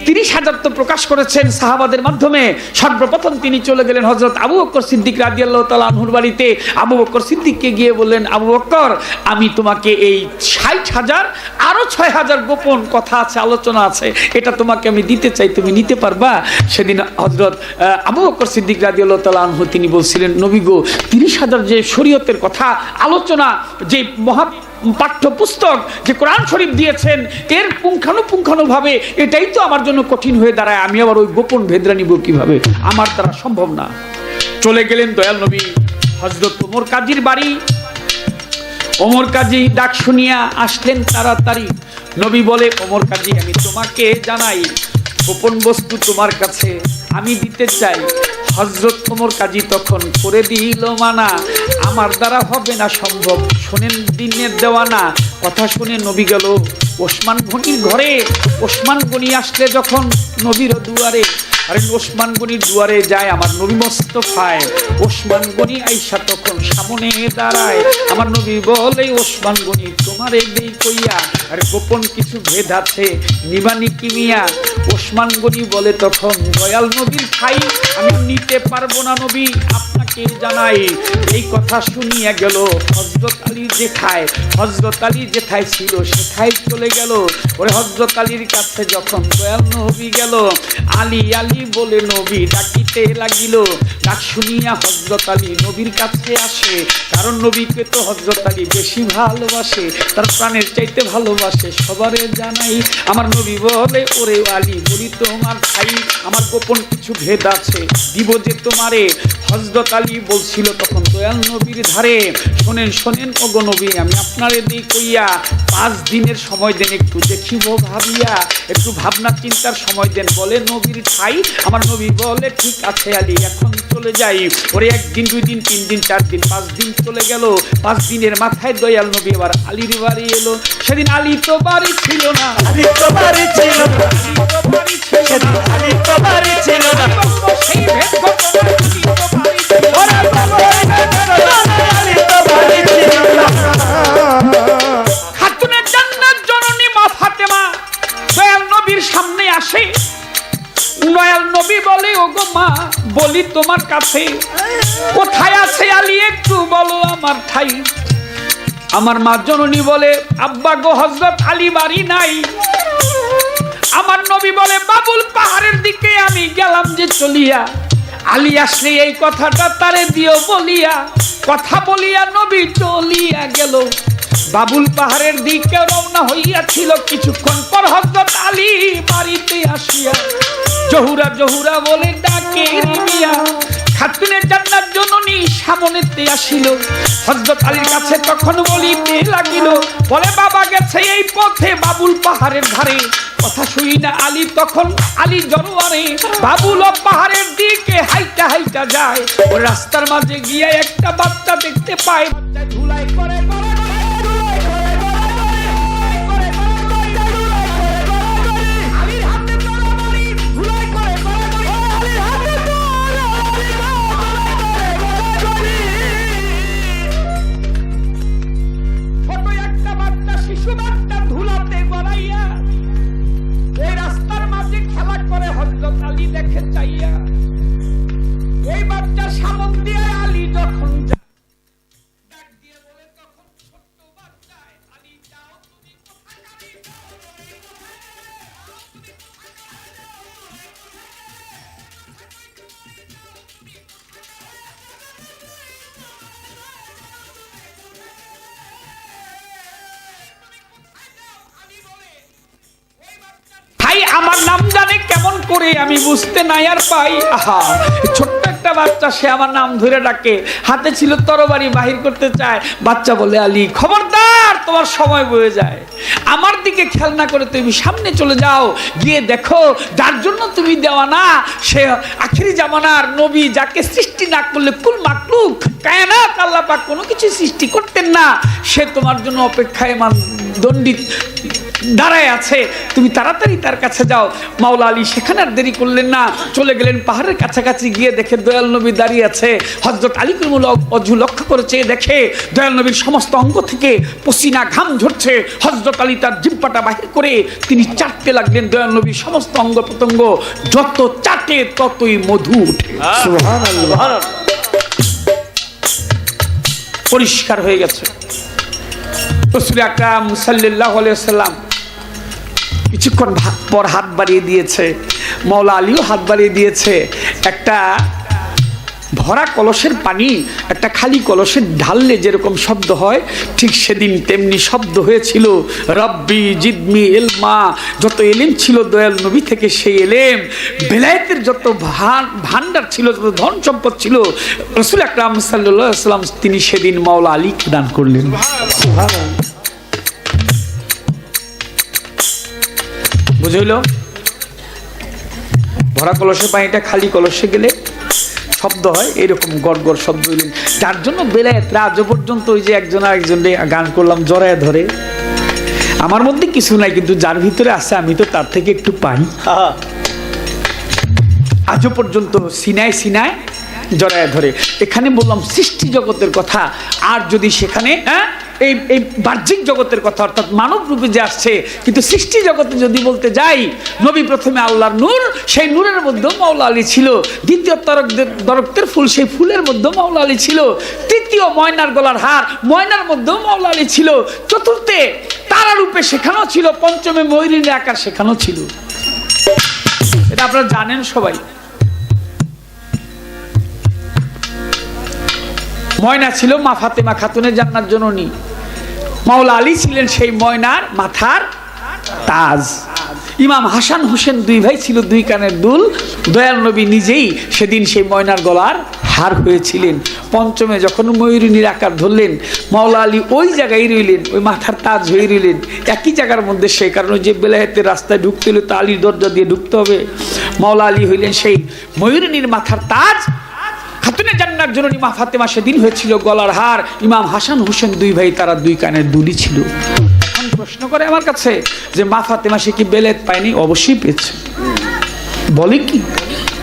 30,000 তো প্রকাশ করেছেন সাহাবাদের মাধ্যমে। সর্বপ্রথম তিনি চলে গেলেন হযরত আবু বকর সিদ্দিক রাদিয়াল্লাহু তাআলা আনহুর বাড়িতে। আবু বকর সিদ্দিককে গিয়ে বললেন, আবু বকর, আমি তোমাকে এই 60,000 আরো 6,000 গোপন কথা আছে, আলোচনা আছে, এটা তোমাকে আমি দিতে চাই, তুমি নিতে পারবা? সেদিন হযরত আবু বকর সিদ্দিক রাদিয়াল্লাহু তাআলা আনহু তিনি বলছিলেন, নবী গো, 30,000 যে শরীয়তের কথা আলোচনা, যে মহা পাঠ্যপুস্তক যে কোরআন শরীফ দিয়েছেন, এর পুঙ্খানুপুঙ্খানুভাবে এটাই তো আমার জন্য কঠিন হয়ে দাঁড়ায়। আমি আবার ওই গোপন ভেদরা নিব কিভাবে? আমার দ্বারা সম্ভব না। চলে গেলেন দয়াল নবী হযরত ওমর কাজীর বাড়ি। ওমর কাজী ডাক শুনিয়া আসলেন তাড়াতাড়ি। নবী বলে, ওমর কাজী, আমি তোমাকে জানাই, গোপন বস্তু তোমার কাছে আমি দিতে চাই। হযরত ওমর কাজী তখন করে দিল মানা, আমার দ্বারা হবে না সম্ভব, শোনেন দিনের দেওয়ানা। কথা শুনে নবী গেল ওসমান গনির ঘরে। ওসমান গনি আসলে যখন নবীর দুয়ারে, আরে ওসমান গনির দুয়ারে যায় আমার নবী মোস্তফায়। ওসমান গনি আইসা তখন সামনে দাঁড়ায়। আমার নবী বলে, ওসমান গনি, তোমারে দেই কইয়া, আরে গোপন কিছু ভেদ আছে, নিবানি কি মিয়া? ওসমান গনি বলে তখন, দয়াল নবীর ভাই, আমি নিতে পারবো না নবী, আপনাকে জানাই। এই কথা শুনিয়া গেল হযরত আলীর জেঠায়। হযরত আলী যেথায় ছিল সেথায় চলে গেল। ওরে হযরত আলীর কাছে যখন দয়াল নবী গেল, আলী আলী বলে নবী ডাকিতে লাগিল। ডাক শুনিয়া হযরত আলী নবীর কাছে আসে, কারণ নবীকে তো হযরত আলী বেশি ভালোবাসে, তার প্রাণের চাইতে ভালোবাসে, সবারে জানাই। আমার নবী বলে, ওরে আলী, বলি তোমার ভাই, আমার গোপন কিছু ভেদ আছে, দিব যে তোমারে। হযরত আলী বলছিল তখন দয়াল নবীর ধারে, শোনেন শোনেন ওগো নবী, আমি আপনারে দিই কইয়া 5 দিনের সময় দেন, একটু দেখিব ভাবিয়া, একটু ভাবনা চিন্তার সময় দেন। বলে নবীর ভাই, আমার নবী বলে, ঠিক আছে আলী, এখন চলে যাই। ওরে 1 দিন 2 দিন 3 দিন 4 দিন 5 দিন চলে গেল। 5 দিনের মাথায় দয়াল নবী আবার আলীর বাড়ি এলো। সেদিন আলী তো বাড়ি ছিল না, আলী তো বাড়ি ছিল না, বাড়ি ছিল না, আলী তো বাড়ি ছিল না, সেই ভেদ ঘটনা আলী তো বাড়ি ছিল না। ওরে বাবা, আলী তো বাড়ি ছিল না। খাতুনে জান্নাত জননী মা ফাতেমা দয়াল নবীর সামনে আসে। দয়াল নবী বলে, ওগো মা, বলি তোমার কাছে, কোথায় আছে আলী, একটু বলো আমার ঠাই। আমার মা জননী বলে, আব্বা গো, হযরত আলী বাড়ি নাই। আমার নবী বলে, বাবুল পাহাড়ের দিকে আমি গেলাম যে চলিয়া, আলী আসলে এই কথাটা তারে দিও বলিয়া। কথা বলিয়া নবী চলিয়া গেল। বাবুল পাহাড়ের দিকে রওনা হইয়াছিল। কিছুক্ষণ পর হযরত আলী বাড়িতে আসিয়া জহুরা জহুরা বলে ডাকে মিয়া। খাতুনে জান্নাত জননী সামনেতে আসিল। হযরত আলীর কাছে তখন বলিতে লাগিল, বলে, বাবা গেছে এই পথে বাবুল পাহাড়ের ধারে। কথা শুই না আলী তখন, আলী জরুয়ারে বাবুল পাহাড়ের দিকে হাইটা হাইটা যায়। ও রাস্তার মাঝে গিয়ে একটা বাচ্চা দেখতে পায়, বাচ্চা ধুলাই করে দেখে চাইয়া। এই বাচ্চা সামন দিয়ে আলী যখন যায়, ডাক দিয়ে বলে তখন ছোট্ট বাচ্চায়, আলী যাও তুমি কোথায় যাবে? ভাই আমার নাম জানে কেমন করে, আমি বুঝতে নাই আর পাই। আহা, ছোট্ট একটা বাচ্চা, সে আমার নাম ধরে ডাকে, হাতে ছিল তরবারি, বাহির করতে চায়। বাচ্চা বলে, আলী খবরদার, তোমার সময় বয়ে যায়, আমার দিকে খেয়াল না করে তুমি সামনে চলে যাও, গিয়ে দেখো যার জন্য তুমি দেওয়ানা, সে আখিরি জামানার নবী, যাকে সৃষ্টি না করলে কুল মাকলুক কায়নাত আল্লাহ পাক কোনো কিছু সৃষ্টি করতেন না, সে তোমার জন্য অপেক্ষায় দণ্ডিত দাঁড়ায় আছে, তুমি তাড়াতাড়ি তার কাছে যাও। মাওলা আলী সেখানে আর দেরি করলেন না, চলে গেলেন পাহাড়ের কাছাকাছি। গিয়ে দেখে দয়াল নবী দাঁড়িয়ে আছে। হযরত আলী কারিমুল ওয়াজহু লক্ষ্য করেছে, দেখে দয়াল নবীর সমস্ত অঙ্গ থেকে পসিনা ঘাম ঝরছে। হযরত আলী তার জিহ্বাটা বাহির করে তিনি চাটতে লাগলেন দয়াল নবীর সমস্ত অঙ্গ প্রত্যঙ্গ। যত চাটে ততই মধু উঠে। সুবহানাল্লাহ। পরিষ্কার হয়ে গেছে। রাসূল আকরাম সাল্লাল্লাহু আলাইহি ওয়াসাল্লাম কিছুক্ষণ পর হাত বাড়িয়ে দিয়েছে, মাওলা আলীও হাত বাড়িয়ে দিয়েছে। একটা ভরা কলসের পানি একটা খালি কলসের ঢাললে যেরকম শব্দ হয়, ঠিক সেদিন তেমনি শব্দ হয়েছিল। রব্বি জিদনি ইলমা, যত এলেম ছিল দয়াল নবী থেকে সেই এলেম, বেলায়েতের যত ভান্ডার ছিল, যত ধন সম্পদ ছিল, রাসূল আকরাম সাল্লাল্লাহু আলাইহি ওয়াসাল্লাম তিনি সেদিন মাওলা আলীকে দান করলেন। সুবহানাল্লাহ। বুঝল? ভরা কলসের পানিটা খালি কলসে গেলে শব্দ হয়, এরকম গড় গড় শব্দ হইলেন। যার জন্য বেলায়েতরা আজ পর্যন্ত ওই যে একজন আরেকজনে গান করলাম জড়ায় ধরে, আমার মধ্যে কিছু নাই, কিন্তু যার ভিতরে আছে আমি তো তার থেকে একটু পাই। আজও পর্যন্ত সিনায় সিনায় জড়ায় ধরে। এখানে বললাম সৃষ্টি জগতের কথা, আর যদি সেখানে এই এই বাহ্যিক জগতের কথা অর্থাৎ মানব রূপে যে আসছে, কিন্তু সৃষ্টি জগতে যদি বলতে যাই, নবী প্রথমে আল্লাহর নূর, সেই নূরের মধ্যেও মাওলা আলী ছিল। দ্বিতীয় দরক্তের ফুল, সেই ফুলের মধ্যেও মাওলা আলী ছিল। তৃতীয় ময়নার গলার হার, ময়নার মধ্যেও মাওলা আলী ছিল। চতুর্থে তারা রূপে সেখানেও ছিল। পঞ্চমে ময়ূরের আকার সেখানেও ছিল। এটা আপনারা জানেন সবাই। ময়না ছিল মা ফাতেমা খাতুনের জান্নাত জননী, মাওলা আলী ছিলেন সেই ময়নার মাথার তাজ। ইমাম হাসান হোসেন দুই ভাই ছিল দুই কানের দুল। দয়াল নবী নিজেই সেদিন সেই ময়নার গলার হার হয়েছিলেন। পঞ্চমে যখন ময়ূরিনীর আকার ধরলেন, মাওলা আলী ওই জায়গায় রইলেন, ওই মাথার তাজ হয়ে রইলেন একই জায়গার মধ্যে। সেই কারণে যে বেলায়েতের রাস্তায় ঢুকতে হলে তো আলীর দরজা দিয়ে ঢুকতে হবে। মাওলা আলী হইলেন সেই ময়ূরিনীর মাথার তাজ। খাতুনে জান্নাত জননী মা ফাতেমা সেদিন হয়েছিল গলার হার। ইমাম হাসান হোসেন দুই ভাই, তারা দুই কানের দুলি ছিল। এখন প্রশ্ন করে আমার কাছে যে মা ফাতেমা সে কি বেলায়েত পায়নি? অবশ্যই পেয়েছে। বলে কি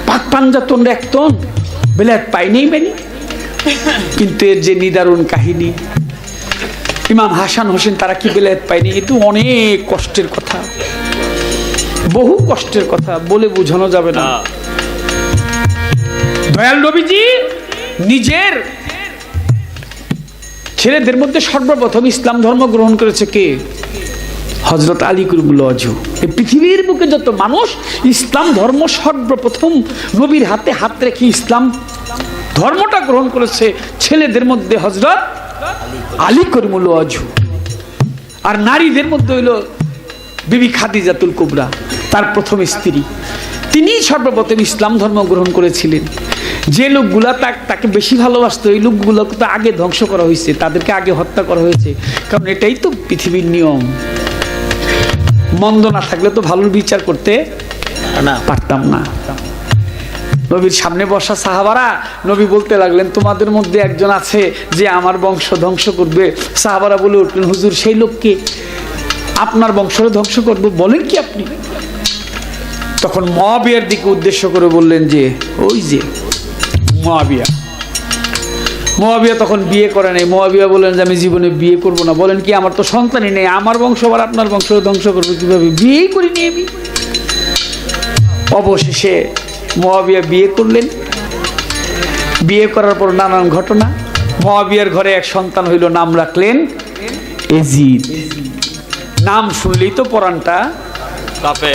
পাক পাঞ্জাতন একতন বেলায়েত পায়নি মানে? কিন্তু এর যে নিদারুণ কাহিনী, ইমাম হাসান হোসেন তারা কি বেলায়েত পায়নি? এ তো অনেক কষ্টের কথা, বহু কষ্টের কথা, বলে বোঝানো যাবে না। দয়াল নবীজি নিজের ছেলেদের মধ্যে সর্বপ্রথম ইসলাম ধর্ম গ্রহণ করেছে কে? হযরত আলী কারিমুল ওয়াজহু। এই পৃথিবীর বুকে যত মানুষ ইসলাম ধর্ম সর্বপ্রথম নবীর হাতে হাত রেখে ইসলাম ধর্মটা গ্রহণ করেছে, ছেলেদের মধ্যে হযরত আলী কারিমুল ওয়াজহু। আর নারীদের মধ্যে হইল বিবি খাদিজাতুল কুবরা, তার প্রথম স্ত্রী। তিনি সর্বপ্রথম ইসলাম ধর্ম গ্রহণ করেছিলেন। যে লোকগুলা তাকে বেশি ভালোবাসতো, এই লোকগুলোকে তো আগে ধ্বংস করা হয়েছে, তাদেরকে আগে হত্যা করা হয়েছে। কারণ এটাই তো পৃথিবীর নিয়ম। মন্দ না থাকলে তো ভালোর বিচার করতে পারতাম না। নবীর সামনে বসা সাহাবারা, নবী বলতে লাগলেন তোমাদের মধ্যে একজন আছে যে আমার বংশ ধ্বংস করবে। সাহাবারা বলে উঠলেন হুজুর সেই লোককে আপনার বংশরে ধ্বংস করবো, বলেন কি আপনি? তখন মুআবিয়ার দিকে উদ্দেশ্য করে বললেন যে ওই যে মুআবিয়া তখন বিয়ে করে নাই। মুআবিয়া বললেন যে আমি জীবনে বিয়ে করব না। বলেন কি আমার তো সন্তানই নেই, আমার বংশ আবার আপনার বংশ ধ্বংস করবো কিভাবে? বিয়েই করিনি আমি। অবশেষে মুআবিয়া বিয়ে করলেন। বিয়ে করার পর নানান ঘটনা। মুআবিয়ার ঘরে এক সন্তান হইল, নাম রাখলেন এজিদ। নাম শুনলেই তো পরানটা কাঁপে।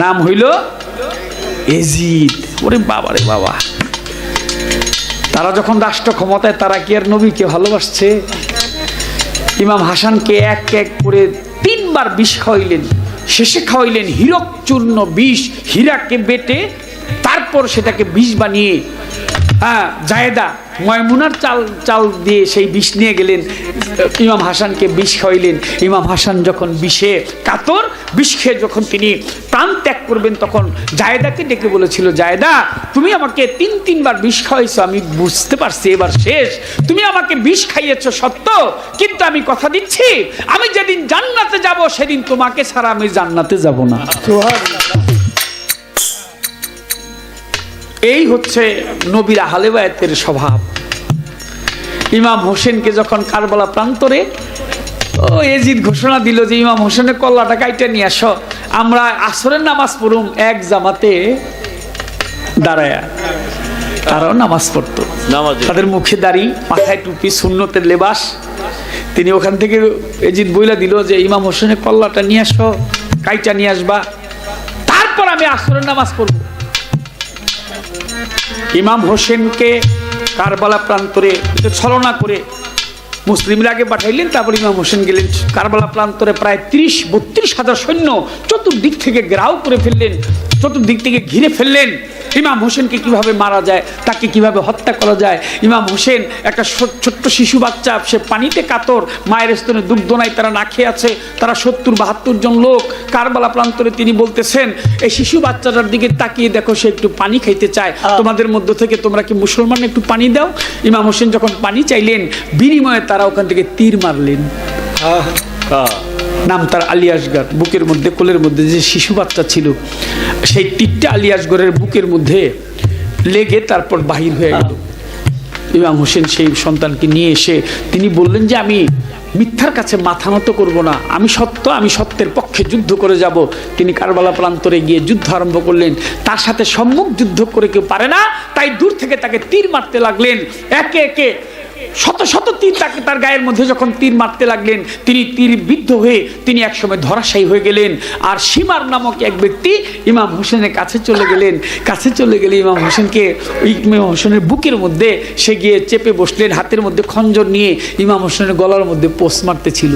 নাম হইল এজিদ। ওরে বাবা রে বাবা, তারা যখন রাষ্ট্র ক্ষমতায়, তারা কি আর নবীকে ভালোবাসছে? ইমাম হাসানকে এক এক করে 3 বার বিষ খাওয়াইলেন। শেষে খাওয়াইলেন হীরক চূর্ণ বিষ। হীরাকে বেটে তারপর সেটাকে বিষ বানিয়ে হ্যাঁ জায়েদা ময়মুনার চাল চাল দিয়ে সেই বিষ নিয়ে গেলেন, ইমাম হাসানকে বিষ খাওয়াইলেন। ইমাম হাসান যখন বিষে কাতর, বিষ খেয়ে যখন তিনি প্রাণ ত্যাগ করবেন, তখন জায়েদাকে ডেকে বলেছিল, জায়েদা তুমি আমাকে তিনবার বিষ খাওয়াইছো, আমি বুঝতে পারছি এবার শেষ। তুমি আমাকে বিষ খাইয়েছো সত্য, কিন্তু আমি কথা দিচ্ছি আমি যেদিন জান্নাতে যাব সেদিন তোমাকে ছাড়া আমি জান্নাতে যাব না। এই হচ্ছে নবীর আহলে বায়াতের স্বভাব। ইমাম হোসেনকে যখন কারবালা প্রান্তরে এজিদ ঘোষণা দিল যে ইমাম হোসেনের কল্লাটা কাইটা নিয়ে আসো, আমরা আসরের নামাজ পড়ুম এক জামাতে দাঁড়ায়া। তারাও নামাজ পড়তো, তাদের মুখে দাড়ি, মাথায় টুপি, সুন্নতের লেবাস। তিনি ওখান থেকে এজিদ বইলা দিল যে ইমাম হোসেনের কল্লাটা নিয়ে আসো, কাইটা নিয়ে আসবা, তারপর আমি আসরের নামাজ পড়ব। ইমাম হোসেনকে কারবালা প্রান্তরে ছলনা করে মুসলিমরা আগে পাঠাইলেন, তারপর ইমাম হোসেন গেলেন কারবালা প্রান্তরে। প্রায় 30-32 হাজার সৈন্য চতুর্দিক থেকে ঘেরাও করে ফেললেন, চতুর্দিক থেকে ঘিরে ফেললেন। ইমাম হোসেনকে কিভাবে মারা যায়, তাকে কিভাবে হত্যা করা যায়। ইমাম হোসেন একটা ছোট্ট শিশু বাচ্চা, সে পানিতে কাতর, মায়ের স্তনে দুগ্ধ নাই, তারা না খেয়ে আছে, তারা 70-72 জন লোক কারবালা প্রান্তরে। তিনি বলতেছেন, এই শিশু বাচ্চাটার দিকে তাকিয়ে দেখো, সে একটু পানি খাইতে চায়, তোমাদের মধ্য থেকে তোমরা কি মুসলমান একটু পানি দাও। ইমাম হোসেন যখন পানি চাইলেন, বিনিময়ে তারা ওখান থেকে তীর মারলেন। নাম তার আলী আসগর। বুকের মধ্যে, কোলের মধ্যে যে শিশু বাচ্চা ছিল, সেই তীরটা আলী আসগরের বুকের মধ্যে লেগে তারপর বাহির হয়ে গেল। ইমাম হোসেন সেই সন্তানকে নিয়ে এসে তিনি বললেন যে আমি মিথ্যার কাছে মাথা নত করব না, আমি সত্য, আমি সত্যের পক্ষে যুদ্ধ করে যাব। তিনি কারবালা প্রান্তরে গিয়ে যুদ্ধ আরম্ভ করলেন। তার সাথে সম্মুখ যুদ্ধ করে কেউ পারে না, তাই দূর থেকে তাকে তীর মারতে লাগলেন। একে একে শত শত তীর তাকে, তার গায়ের মধ্যে যখন তীর মারতে লাগলেন, তিনি তীর বিদ্ধ হয়ে তিনি একসময় ধরাশায়ী হয়ে গেলেন। আর সীমার নামক এক ব্যক্তি ইমাম হোসেনের কাছে চলে গেলেন। কাছে চলে গেলে ইমাম হোসেনকে, ইমাম হোসেনের বুকের মধ্যে সে গিয়ে চেপে বসলেন, হাতের মধ্যে খঞ্জর নিয়ে ইমাম হোসেনের গলার মধ্যে পোষ মারতেছিল।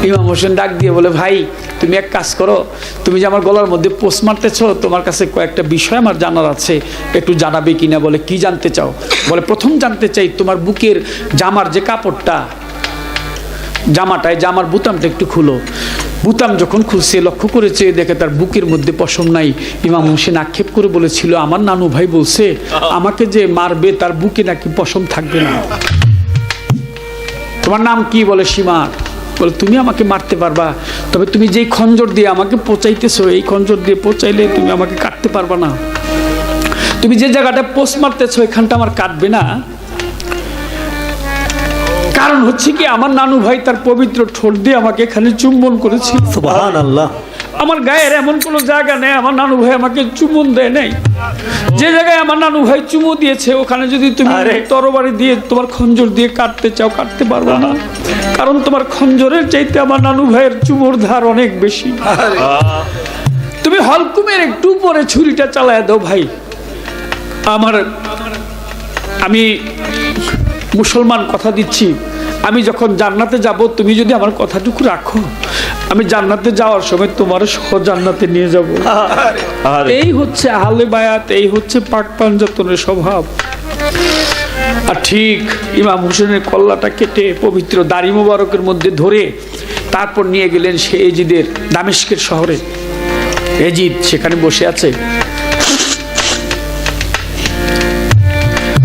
ইমাম হোসেন ডাক দিয়ে বলে, ভাই তুমি এক কাজ করো, তুমি যে আমার গলার মধ্যে পোষ মারতেছো, তোমার কাছে কয়েকটা বিষয় আমার জানার আছে, একটু জানাবে কিনা। বলে কি জানতে চাও? বলে প্রথম জানতে চাই তোমার বুকের জামার যে কাপড়টা, জামাটায় জামার বুতামটা একটু খুলো। বুতাম যখন খুলছে, লক্ষ্য করেছে, দেখে তার বুকের মধ্যে পশম নাই। ইমাম হোসেন আক্ষেপ করে বলেছিল, আমার নানু ভাই বলছে আমাকে যে মারবে তার বুকে নাকি পশম থাকবে না। তোমার নাম কি? বলে সীমার। বলে তুমি আমাকে মারতে পারবা, তবে তুমি যেই খঞ্জর দিয়ে আমাকে পচাইতেছো, এই খঞ্জর দিয়ে পচাইলে তুমি আমাকে কাটতে পারবা না। তুমি যে জায়গাটা পোষ মারতেছো এখানটা আমার কাটবে না। কারণ হচ্ছে কি, আমার নানু ভাই তার পবিত্র ঠোঁট দিয়ে আমাকে এখানে চুম্বন করেছিল। সুবহানাল্লাহ। আমার গায়ের এমন কোনো জায়গা নেই আমার নানু ভাই আমাকে চুম্বন দেয় নাই। যে জায়গায় আমার নানু ভাই চুমু দিয়েছে, ওখানে যদি তুমি তরবারি দিয়ে তোমার খঞ্জর দিয়ে কাটতে চাও, কাটতে পারবে না। কারণ তোমার খঞ্জরের চাইতে আমার নানু ভাইয়ের চুমোর ধার অনেক বেশি। তুমি হলকুমের একটু পরে ছুরিটা চালায় দাও ভাই। আমি মুসলমান, কথা দিচ্ছি, আমি যখন জান্নাতে যাব, তুমি যদি আমার কথাটুকু রাখো, আমি জান্নাতে যাওয়ার সময় তোমার সহ জান্নাতে নিয়ে যাব। এই হচ্ছে আহলে বায়াত, এই হচ্ছে পাক পাঞ্জাতনের স্বভাব। আর ঠিক ইমাম হোসেনের কল্লাটা কেটে পবিত্র দাড়ি মোবারকের মধ্যে ধরে তারপর নিয়ে গেলেন সে এজিদের দামেস্কের শহরে। এজিদ সেখানে বসে আছে।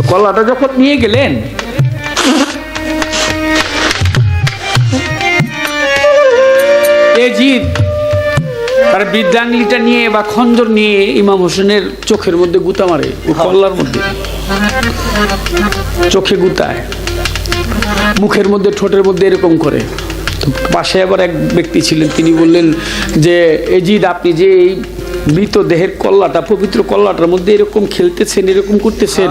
কল্লাটা যখন নিয়ে গেলেন, এজিদ তার বৃদ্ধাঙ্গলিটা নিয়ে বা খঞ্জর নিয়ে ইমাম হোসেনের চোখের মধ্যে গুতা মারে, ও কল্লার মধ্যে চোখে গুতায়, মুখের মধ্যে, ঠোঁটের মধ্যে এরকম করে। পাশে আবার এক ব্যক্তি ছিলেন, তিনি বললেন যে এজিদ, আপনি যে এই মৃতদেহের কল্লাটা, পবিত্র কল্লাটার মধ্যে এরকম খেলতেছেন, এরকম করতেছেন,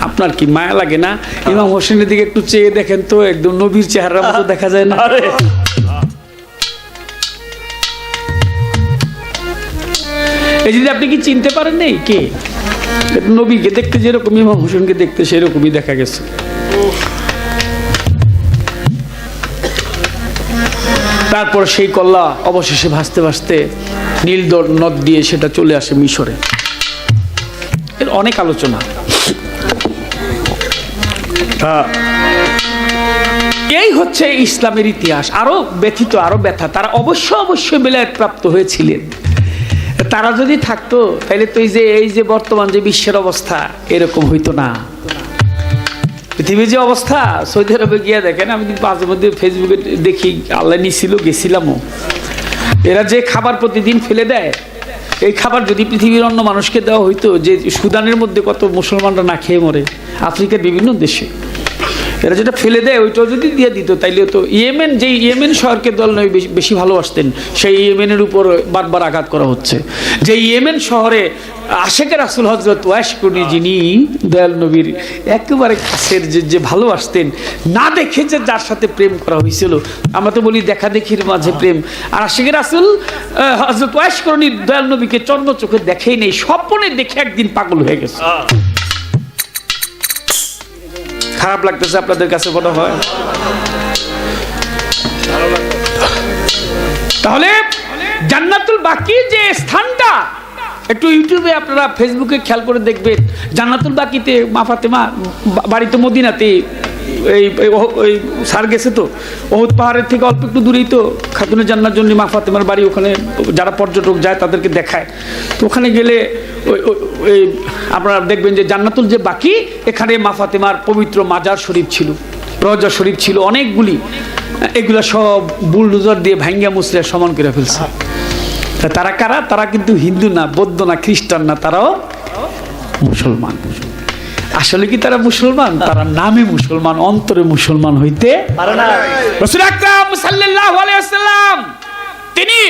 আপনার কি মায়া লাগে না? ইমাম হোসেনের দিকে একটু চেয়ে দেখেন তো, একদম নবীর চেহারার মতো দেখা যায় না? এই যদি আপনি কি চিনতে পারেন নাই কে? নবীকে দেখতে যেরকম ইমাম হোসেনকে দেখতে সেরকমই দেখা গেছে। তারপর সেই কল্লা অবশেষে ভাসতে ভাসতে নীল নদ দিয়ে সেটা চলে আসে মিশরে। এর অনেক আলোচনা। এই হচ্ছে ইসলামের ইতিহাস। আরো ব্যথিত, আরো ব্যথা, তারা অবশ্যই বেলায়েত প্রাপ্ত হয়েছিলেন। তারা যদি থাকতো তাহলে তো এই যে বর্তমান যে বিশ্বের অবস্থা এরকম হইতো না। পৃথিবীর যে অবস্থা, সৌদি আরবে গিয়ে দেখেন, আমি মাঝে মধ্যে ফেসবুকে দেখি, আল্লাহ নিছিল গেছিলামও, এরা যে খাবার প্রতিদিন ফেলে দেয়, এই খাবার যদি পৃথিবীর অন্য মানুষকে দেওয়া হইতো, যে সুদানের মধ্যে কত মুসলমানরা না খেয়ে মরে, আফ্রিকার বিভিন্ন দেশে, এরা যেটা ফেলে দেয় ওইটাও যদি দিয়ে দিত তাইলে তো ইয়েমেন শহরকে দল নয় বেশি ভালোবাসতেন, সেই ইয়েমেনের উপর বারবার আঘাত করা হচ্ছে। যে ইয়েমেন শহরে আশেকে রাসূল হযরত ওয়াইস করনি, যিনি দয়াল নবীর একেবারে কাছের যে ভালোবাসতেন, না দেখে যে যার সাথে প্রেম করা হয়েছিল, আমরা তো বলি দেখা দেখির মাঝে প্রেম, আর আশেকে রাসূল হযরত ওয়াইস করনি দয়াল নবীকে চন্দ্র চোখে দেখেই নেই, স্বপ্নে দেখে একদিন পাগল হয়ে গেছে। খারাপ লাগতেছে আপনাদের কাছে মনে হয়? তাহলে জান্নাতুল বাকি যে স্থানটা, একটু ইউটিউবে আপনারা ফেসবুকে খেয়াল করে দেখবেন, জান্নাতুল বাকিতে মা ফাতেমা বাড়ি তো মদিনাতে, এই সার গেছে তো ওহুদ পাহাড়ের থেকে অল্প একটু দূরেই তো খাতুনে জান্নার জন্য মা ফাতেমার বাড়ি, ওখানে যারা পর্যটক যায় তাদেরকে দেখায়। তো ওখানে গেলে ওই আপনারা দেখবেন যে জান্নাতুল যে বাকি, এখানে মা ফাতেমার পবিত্র মাজার শরীফ ছিল, রওজা শরীফ ছিল অনেকগুলি, এগুলা সব বুলডোজার দিয়ে ভাঙ্গা মুসলিয়া সমান করে ফেলছে। তারা কারা? তারা কিন্তু হিন্দু না, বৌদ্ধ না, খ্রিস্টান না, তারাও মুসলমান। আসলে কি তারা মুসলমান? তারা নামে মুসলমান, অন্তরে মুসলমান হইতে পারে না। রাসূল আকরাম সাল্লাল্লাহু আলাইহি ওয়াসাল্লাম তিনি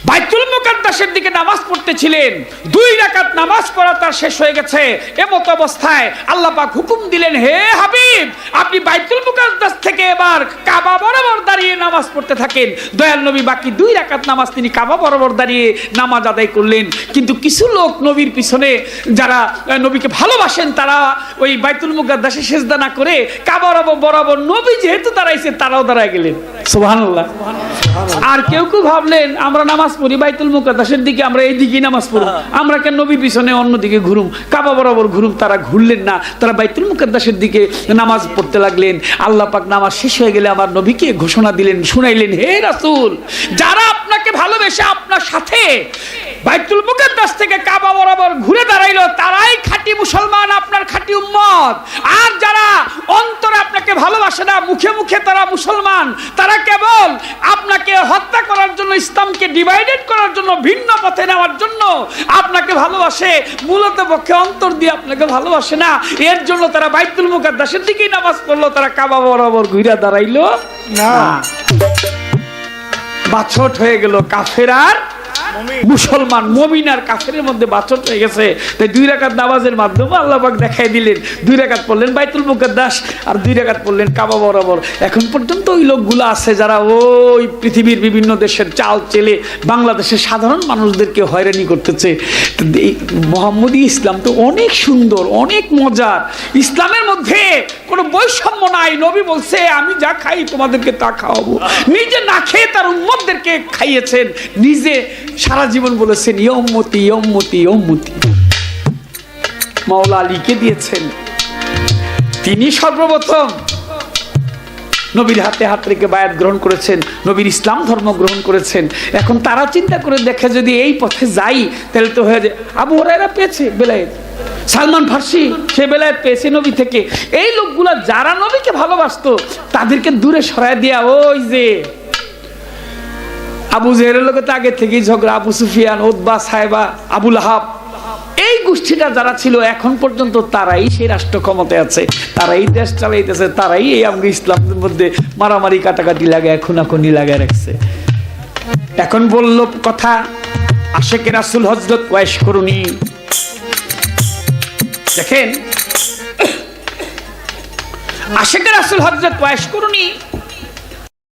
বাইতুল মুকাদ্দাসের দিকে নামাজ পড়তেছিলেন, 2 রাকাত নামাজ পড়া তার শেষ হয়ে গেছে। এমত অবস্থায় আল্লাহ পাক হুকুম দিলেন, হে হাবিব, আপনি বাইতুল মুকাদ্দাস থেকে এবার কাবা বরাবর দাঁড়িয়ে নামাজ পড়তে থাকেন। দয়াল নবী বাকি 2 রাকাত নামাজ তিনি কাবা বরাবর দাঁড়িয়ে নামাজ আদায় করলেন। কিন্তু কিছু লোক নবীর পিছনে, যারা নবীকে ভালোবাসেন, তারা ওই বাইতুল মুকাদ্দাসে সিজদা না করে কাবা বরাবর নবী যেহেতু দাঁড়াইছে তারাও দাঁড়ায় গেলেন। সুবহানাল্লাহ। আর কেউ কেউ ভাবলেন আমরা নামাজ পড়ি বাইতুল মুকাদ্দাসের দিকে, আমরা এই দিকেই নামাজ পড়ব, আমরা কেন নবীর পিছনে অন্যদিকে ঘুরুম, কাবা বরাবর ঘুরুম? তারা ঘুরলেন না, তারা বাইতুল মুকাদ্দাসের দিকে নামাজ পড়তে লাগলেন। আল্লাহ পাক নামাজ শেষ হয়ে গেলে আমার নবীকে ঘোষণা দিলেন, শুনাইলেন, হে রাসূল, যারা আপনাকে ভালোবেসে আপনার সাথে বাইতুল মুকাদ্দাস থেকে কাবা বরাবর ঘুরে দাঁড়াইলো, তারাই খাঁটি মুসলমান, আপনার খাঁটি উম্মত। আর যারা অন্তরে আপনাকে ভালোবাসে না, মুখে মুখে তারা মুসলমান, তারা কেবল আপনাকে হত্যা করার জন্য, ইসলামকে ডিভাইডেড করার জন্য, ভিন্ন পথে নেওয়ার জন্য আপনাকে ভালোবাসে, মূলত পক্ষে অন্তর দিয়ে আপনাকে ভালোবাসে না। এর জন্য তারা বাইতুল মুকাদ্দাসের দিকেই নামাজ পড়লো, তারা কাবা বরাবর ঘুরে দাঁড়াইলো না। বাছট হয়ে গেল কাফের আর মুসলমান, মুমিন আর কাফেরের মধ্যে বাছট হয়ে গেছে। তাই 2 রাকাত নামাজের মাধ্যমে আল্লাহ পাক দেখাই দিলেন, 2 রাকাত পড়লেন বাইতুল মুকাদ্দাস আর 2 রাকাত পড়লেন কাবা বরাবর। এখন পর্যন্ত ওই লোকগুলো আছে যারা ওই পৃথিবীর বিভিন্ন দেশের চাল চেলে বাংলাদেশের সাধারণ মানুষদেরকে হয়রানি করতেছে। মোহাম্মদী ইসলাম তো অনেক সুন্দর, অনেক মজার। ইসলামের মধ্যে কোনো বৈষম্য নাই। নবী বলছে, আমি যা খাই তোমাদেরকে তা খাওয়াবো। নিজে না খেয়ে তার উম্মতদেরকে খাইয়েছেন, নিজে সারা জীবন বলেছেন ইয়ম্মতি ইয়ম্মতি ইয়ম্মতি। মাওলা আলীকে দিয়েছেন, তিনি সর্বপ্রথম নবীর হাতে হাত রেখে বায়াত গ্রহণ করেছেন, নবীর ইসলাম ধর্ম গ্রহণ করেছেন। এখন তারা চিন্তা করে দেখে, যদি এই পথে যাই তাহলে তো হয়ে যায়। আবু হুরায়রা পেয়েছে বেলায়েত, সালমান ফার্সি সে বেলায়েত পেয়েছে নবী থেকে। এই লোকগুলা যারা নবীকে ভালোবাসতো তাদেরকে দূরে সরায় দিয়া, ওই যে আবু জেহেলের লোকের তো আগে থেকেই ঝগড়া, আবু সুফিয়ান, উতবা, সাইবা, আবু লাহাব, এই গোষ্ঠীটা যারা ছিল এখন পর্যন্ত তারাই সেই রাষ্ট্র ক্ষমতায় আছে, তারাই দেশ চালাইতেছে, তারাই এই আমরা ইসলামের মধ্যে মারামারি কাটাকাটি লাগায়, খুনাখুনি লাগায় রাখছে। এখন বলল কথা আশেকে রাসূল হযরত ওয়াইস করুনি। দেখেন, আশেকে রাসূল হযরত ওয়াইস করুনি